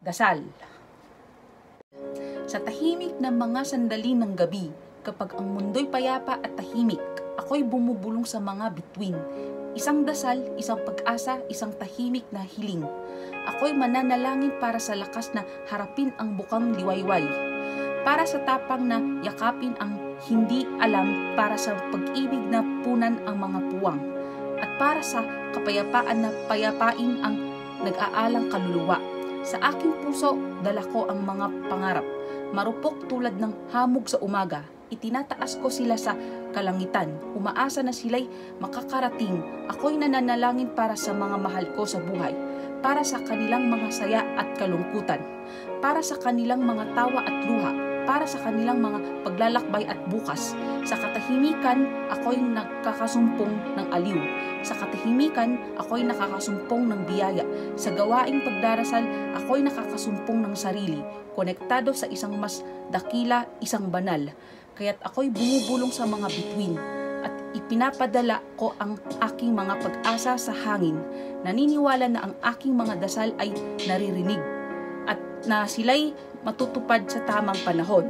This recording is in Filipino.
Dasal. Sa tahimik na mga sandali ng gabi, kapag ang mundo'y payapa at tahimik, ako'y bumubulong sa mga bituin. Isang dasal, isang pag-asa, isang tahimik na hiling. Ako'y mananalangin para sa lakas na harapin ang bukang liwayway. Para sa tapang na yakapin ang hindi alam, para sa pag-ibig na punan ang mga puwang. At para sa kapayapaan na payapain ang nag-aalang kaluluwa. Sa aking puso, dala ko ang mga pangarap. Marupok tulad ng hamog sa umaga. Itinataas ko sila sa kalangitan. Umaasa na sila'y makakarating. Ako'y nananalangin para sa mga mahal ko sa buhay. Para sa kanilang mga saya at kalungkutan. Para sa kanilang mga tawa at luha. Para sa kanilang mga paglalakbay at bukas. Sa katahimikan, ako'y nakakasumpong ng aliw. Sa katahimikan, ako'y nakakasumpong ng biyaya. Sa gawaing pagdarasal, ako'y nakakasumpong ng sarili. Konektado sa isang mas dakila, isang banal. Kaya't ako'y bumubulong sa mga bituin. At ipinapadala ko ang aking mga pag-asa sa hangin. Naniniwala na ang aking mga dasal ay naririnig. At na sila'y matutupad sa tamang panahon.